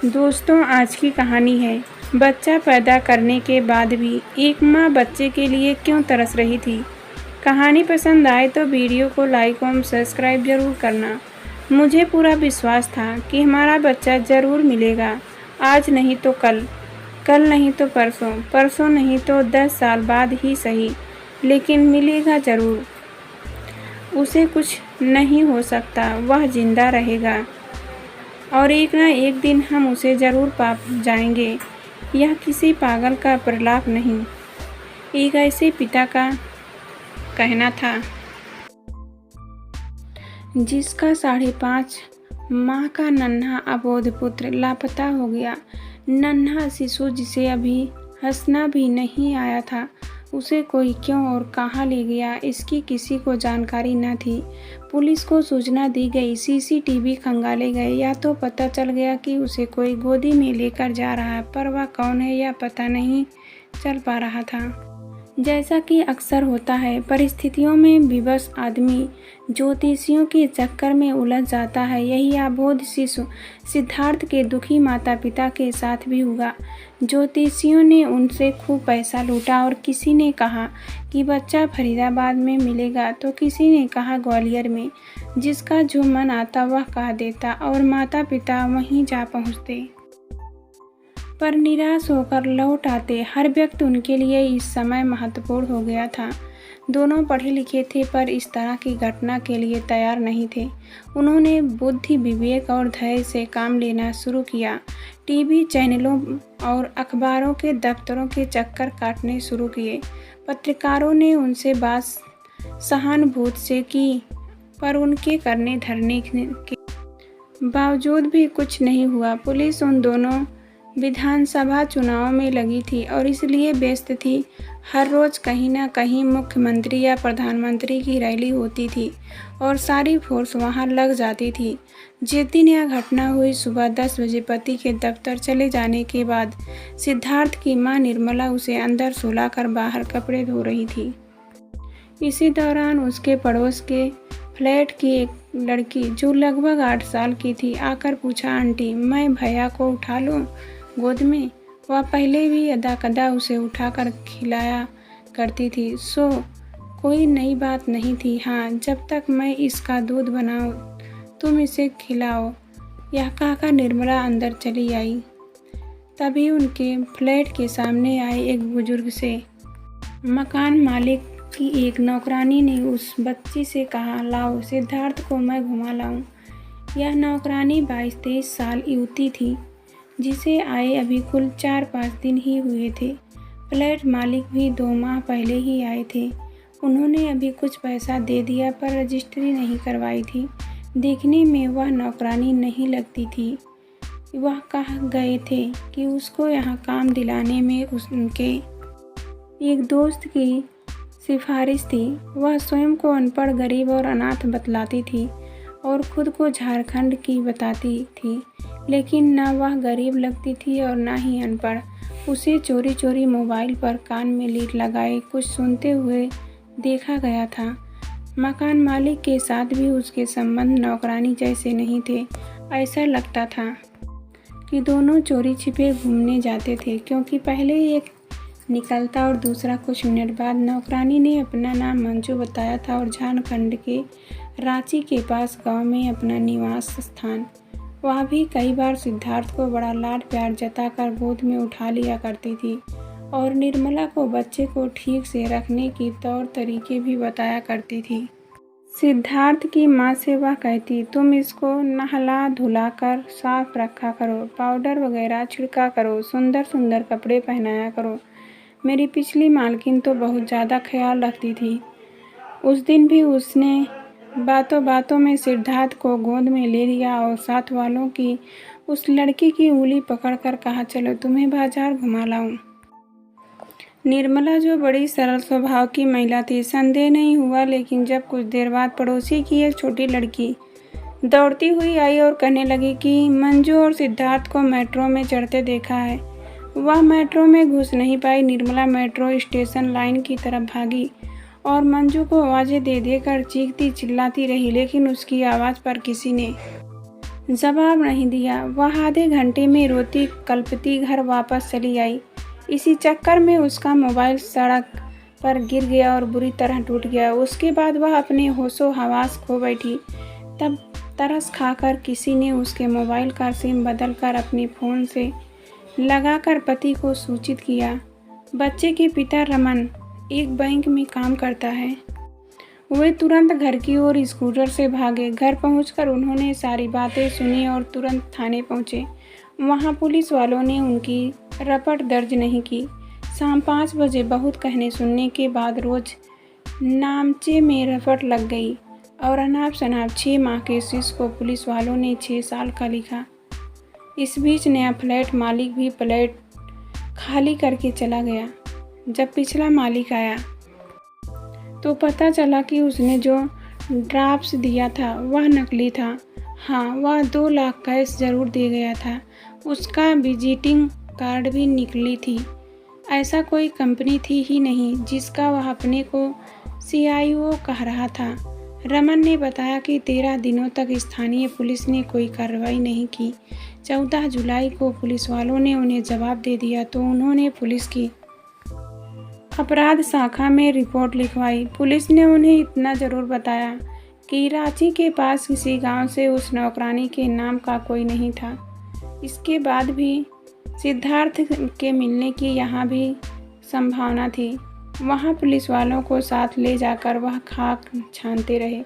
दोस्तों, आज की कहानी है बच्चा पैदा करने के बाद भी एक माँ बच्चे के लिए क्यों तरस रही थी। कहानी पसंद आए तो वीडियो को लाइक और सब्सक्राइब जरूर करना। मुझे पूरा विश्वास था कि हमारा बच्चा ज़रूर मिलेगा, आज नहीं तो कल, कल नहीं तो परसों, परसों नहीं तो 10 साल बाद ही सही, लेकिन मिलेगा ज़रूर। उसे कुछ नहीं हो सकता, वह जिंदा रहेगा और एक ना एक दिन हम उसे ज़रूर पा जाएंगे। यह किसी पागल का प्रलाप नहीं, एक ऐसे पिता का कहना था जिसका 5.5 माह का नन्हा अबोध पुत्र लापता हो गया। नन्हा शिशु जिसे अभी हंसना भी नहीं आया था, उसे कोई क्यों और कहाँ ले गया, इसकी किसी को जानकारी न थी। पुलिस को सूचना दी गई, सीसीटीवी खंगाले गए, या तो पता चल गया कि उसे कोई गोदी में लेकर जा रहा है, पर वह कौन है यह पता नहीं चल पा रहा था। जैसा कि अक्सर होता है, परिस्थितियों में विवश आदमी ज्योतिषियों के चक्कर में उलझ जाता है। यही अबोध शिशु सिद्धार्थ के दुखी माता पिता के साथ भी हुआ। ज्योतिषियों ने उनसे खूब पैसा लूटा और किसी ने कहा कि बच्चा फरीदाबाद में मिलेगा तो किसी ने कहा ग्वालियर में। जिसका जो मन आता वह कह देता और माता पिता वहीं जा पहुँचते, पर निराश होकर लौट आते। हर व्यक्ति उनके लिए इस समय महत्वपूर्ण हो गया था। दोनों पढ़े लिखे थे, पर इस तरह की घटना के लिए तैयार नहीं थे। उन्होंने बुद्धि, विवेक और धैर्य से काम लेना शुरू किया। टीवी चैनलों और अखबारों के दफ्तरों के चक्कर काटने शुरू किए। पत्रकारों ने उनसे बात सहानुभूति से की, पर उनके करने धरने के बावजूद भी कुछ नहीं हुआ। पुलिस उन दोनों विधानसभा चुनाव में लगी थी और इसलिए व्यस्त थी। हर रोज कहीं ना कहीं मुख्यमंत्री या प्रधानमंत्री की रैली होती थी और सारी फोर्स वहां लग जाती थी। जिस दिन यह घटना हुई, सुबह 10 बजे पति के दफ्तर चले जाने के बाद सिद्धार्थ की मां निर्मला उसे अंदर सुलाकर बाहर कपड़े धो रही थी। इसी दौरान उसके पड़ोस के फ्लैट की एक लड़की, जो लगभग 8 साल की थी, आकर पूछा, आंटी, मैं भैया को उठा लूं गोद में? वह पहले भी अदा-कदा उसे उठाकर खिलाया करती थी, सो कोई नई बात नहीं थी। हाँ, जब तक मैं इसका दूध बनाऊं तुम इसे खिलाओ, यह कहकर निर्मला अंदर चली आई। तभी उनके फ्लैट के सामने आए एक बुजुर्ग से मकान मालिक की एक नौकरानी ने उस बच्ची से कहा, लाओ सिद्धार्थ को मैं घुमा लाऊं। यह नौकरानी 22-23 साल युवती थी, जिसे आए अभी कुल 4-5 दिन ही हुए थे। फ्लैट मालिक भी 2 माह पहले ही आए थे। उन्होंने अभी कुछ पैसा दे दिया, पर रजिस्ट्री नहीं करवाई थी। देखने में वह नौकरानी नहीं लगती थी। वह कह गए थे कि उसको यहाँ काम दिलाने में उनके एक दोस्त की सिफारिश थी। वह स्वयं को अनपढ़, गरीब और अनाथ बतलाती थी और खुद को झारखंड की बताती थी, लेकिन न वह गरीब लगती थी और न ही अनपढ़। उसे चोरी चोरी मोबाइल पर कान में लीड लगाए कुछ सुनते हुए देखा गया था। मकान मालिक के साथ भी उसके संबंध नौकरानी जैसे नहीं थे। ऐसा लगता था कि दोनों चोरी छिपे घूमने जाते थे, क्योंकि पहले एक निकलता और दूसरा कुछ मिनट बाद। नौकरानी ने अपना नाम मंजू बताया था और झारखंड के रांची के पास गांव में अपना निवास स्थान। वह भी कई बार सिद्धार्थ को बड़ा लाड प्यार जताकर गोद में उठा लिया करती थी और निर्मला को बच्चे को ठीक से रखने की तौर तरीके भी बताया करती थी। सिद्धार्थ की माँ से वह कहती, तुम इसको नहला धुलाकर साफ रखा करो, पाउडर वगैरह छिड़का करो, सुंदर सुंदर कपड़े पहनाया करो। मेरी पिछली मालकिन तो बहुत ज़्यादा ख्याल रखती थी। उस दिन भी उसने बातों बातों में सिद्धार्थ को गोद में ले लिया और साथ वालों की उस लड़की की उंगली पकड़कर कहा, चलो तुम्हें बाजार घुमा लाऊं। निर्मला, जो बड़ी सरल स्वभाव की महिला थी, संदेह नहीं हुआ, लेकिन जब कुछ देर बाद पड़ोसी की एक छोटी लड़की दौड़ती हुई आई और कहने लगी कि मंजू और सिद्धार्थ को मेट्रो में चढ़ते देखा है। वह मेट्रो में घुस नहीं पाई। निर्मला मेट्रो स्टेशन लाइन की तरफ भागी और मंजू को आवाज़ें दे देकर चीखती चिल्लाती रही, लेकिन उसकी आवाज़ पर किसी ने जवाब नहीं दिया। वह आधे घंटे में रोती कल्पती घर वापस चली आई। इसी चक्कर में उसका मोबाइल सड़क पर गिर गया और बुरी तरह टूट गया। उसके बाद वह अपने होशो हवास खो बैठी। तब तरस खाकर किसी ने उसके मोबाइल का सिम बदलकर अपने फ़ोन से लगाकर पति को सूचित किया। बच्चे के पिता रमन एक बैंक में काम करता है। वे तुरंत घर की ओर स्कूटर से भागे। घर पहुंचकर उन्होंने सारी बातें सुनी और तुरंत थाने पहुंचे। वहां पुलिस वालों ने उनकी रपट दर्ज नहीं की। शाम 5 बजे बहुत कहने सुनने के बाद रोज नामचे में रपट लग गई और अनाप शनाप 6 माह के शिशु को पुलिस वालों ने 6 साल का लिखा। इस बीच नया फ्लैट मालिक भी फ्लैट खाली करके चला गया। जब पिछला मालिक आया तो पता चला कि उसने जो ड्राफ्ट्स दिया था वह नकली था। हाँ, वह 2 लाख कैश जरूर दे गया था। उसका विजिटिंग कार्ड भी निकली थी। ऐसा कोई कंपनी थी ही नहीं जिसका वह अपने को CIO कह रहा था। रमन ने बताया कि 13 दिनों तक स्थानीय पुलिस ने कोई कार्रवाई नहीं की। 14 जुलाई को पुलिस वालों ने उन्हें जवाब दे दिया तो उन्होंने पुलिस की अपराध शाखा में रिपोर्ट लिखवाई। पुलिस ने उन्हें इतना ज़रूर बताया कि रांची के पास किसी गांव से उस नौकरानी के नाम का कोई नहीं था। इसके बाद भी सिद्धार्थ के मिलने की यहाँ भी संभावना थी। वहाँ पुलिस वालों को साथ ले जाकर वह खाक छानते रहे।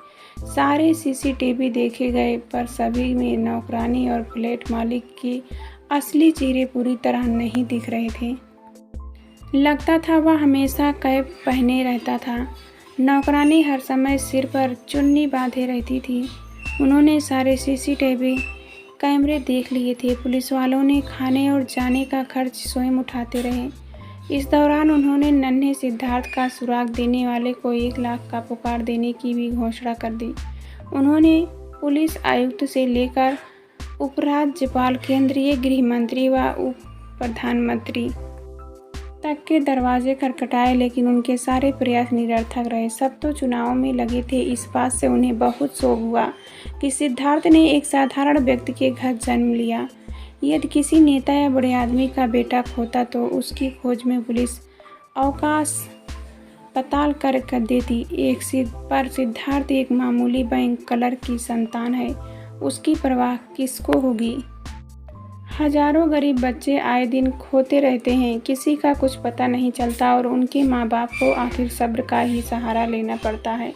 सारे CCTV देखे गए पर सभी में नौकरानी और फ्लैट मालिक के असली चेहरे पूरी तरह नहीं दिख रहे थे। लगता था वह हमेशा कैप पहने रहता था। नौकरानी हर समय सिर पर चुन्नी बांधे रहती थी। उन्होंने सारे CCTV कैमरे देख लिए थे। पुलिस वालों ने खाने और जाने का खर्च स्वयं उठाते रहे। इस दौरान उन्होंने नन्हे सिद्धार्थ का सुराग देने वाले को 1 लाख का पुकार देने की भी घोषणा कर दी। उन्होंने पुलिस आयुक्त से लेकर उपराज्यपाल, केंद्रीय गृह मंत्री व उप प्रधानमंत्री तक के दरवाजे खटखटाए, लेकिन उनके सारे प्रयास निरर्थक रहे। सब तो चुनाव में लगे थे। इस बात से उन्हें बहुत शोक हुआ कि सिद्धार्थ ने एक साधारण व्यक्ति के घर जन्म लिया। यदि किसी नेता या बड़े आदमी का बेटा खोता तो उसकी खोज में पुलिस अवकाश पताल कर देती। पर सिद्धार्थ एक मामूली बैंक क्लर्क की संतान है। उसकी परवाह किसको होगी। हजारों गरीब बच्चे आए दिन खोते रहते हैं। किसी का कुछ पता नहीं चलता और उनके माँ बाप को आखिर सब्र का ही सहारा लेना पड़ता है।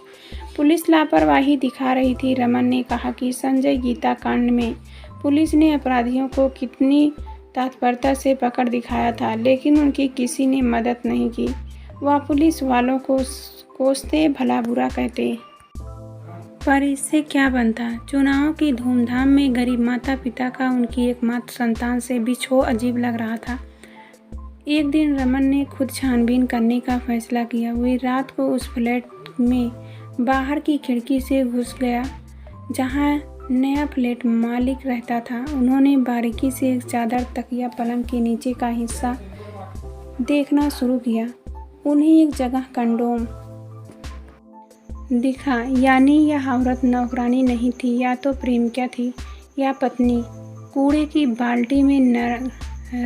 पुलिस लापरवाही दिखा रही थी। रमन ने कहा कि संजय गीता कांड में पुलिस ने अपराधियों को कितनी तत्परता से पकड़ दिखाया था, लेकिन उनकी किसी ने मदद नहीं की। वह पुलिस वालों को कोसते, भला बुरा कहते। पर इससे क्या बनता। चुनाव की धूमधाम में गरीब माता पिता का उनकी एकमात्र संतान से बिछोह अजीब लग रहा था। एक दिन रमन ने खुद छानबीन करने का फैसला किया। वे रात को उस फ्लैट में बाहर की खिड़की से घुस गया जहां नया फ्लैट मालिक रहता था। उन्होंने बारीकी से एक चादर, तकिया, पलंग के नीचे का हिस्सा देखना शुरू किया। उन्हें एक जगह कंडोम दिखा। यानी यह औरत नौकरानी नहीं थी, या तो प्रेमिका थी या पत्नी। कूड़े की बाल्टी में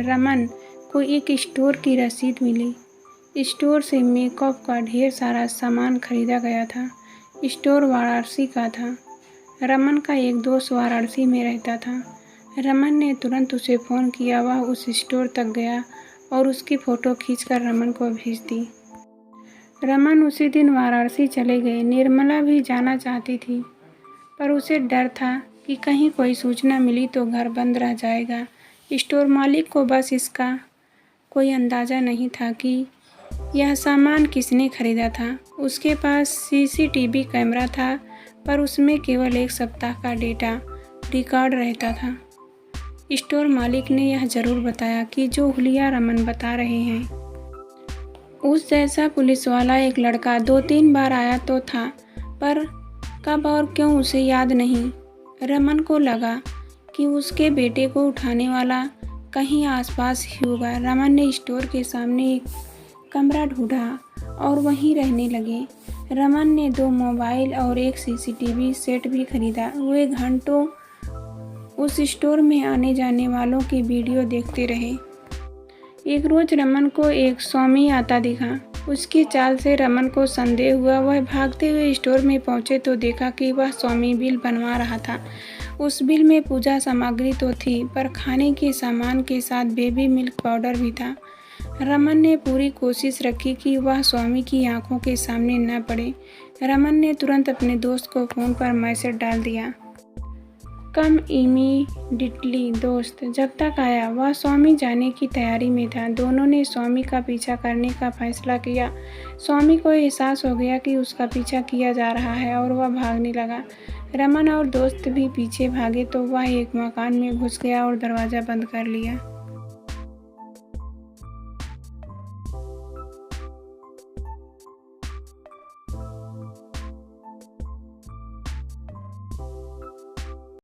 रमन को एक स्टोर की रसीद मिली। स्टोर से मेकअप का ढेर सारा सामान खरीदा गया था। स्टोर वाराणसी का था। रमन का एक दोस्त वाराणसी में रहता था। रमन ने तुरंत उसे फ़ोन किया। वह उस स्टोर तक गया और उसकी फ़ोटो खींचकर रमन को भेज दी। रमन उसी दिन वाराणसी चले गए। निर्मला भी जाना चाहती थी, पर उसे डर था कि कहीं कोई सूचना मिली तो घर बंद रह जाएगा। स्टोर मालिक को बस इसका कोई अंदाज़ा नहीं था कि यह सामान किसने खरीदा था। उसके पास CCTV कैमरा था, पर उसमें केवल 1 सप्ताह का डेटा रिकॉर्ड रहता था। स्टोर मालिक ने यह ज़रूर बताया कि जो हुलिया रमन बता रहे हैं उस जैसा पुलिस वाला एक लड़का 2-3 बार आया तो था, पर कब और क्यों उसे याद नहीं। रमन को लगा कि उसके बेटे को उठाने वाला कहीं आसपास ही होगा। रमन ने स्टोर के सामने एक कमरा ढूंढा और वहीं रहने लगे। रमन ने 2 मोबाइल और एक CCTV सेट भी खरीदा। वे घंटों उस स्टोर में आने जाने वालों की वीडियो देखते रहे। एक रोज रमन को एक स्वामी आता दिखा। उसकी चाल से रमन को संदेह हुआ। वह भागते हुए स्टोर में पहुंचे तो देखा कि वह स्वामी बिल बनवा रहा था। उस बिल में पूजा सामग्री तो थी, पर खाने के सामान के साथ बेबी मिल्क पाउडर भी था। रमन ने पूरी कोशिश रखी कि वह स्वामी की आंखों के सामने न पड़े। रमन ने तुरंत अपने दोस्त को फ़ोन पर मैसेज डाल दिया, कम इमीडिएटली। दोस्त जब तक आया, वह स्वामी जाने की तैयारी में था। दोनों ने स्वामी का पीछा करने का फैसला किया। स्वामी को एहसास हो गया कि उसका पीछा किया जा रहा है और वह भागने लगा। रमन और दोस्त भी पीछे भागे तो वह एक मकान में घुस गया और दरवाज़ा बंद कर लिया।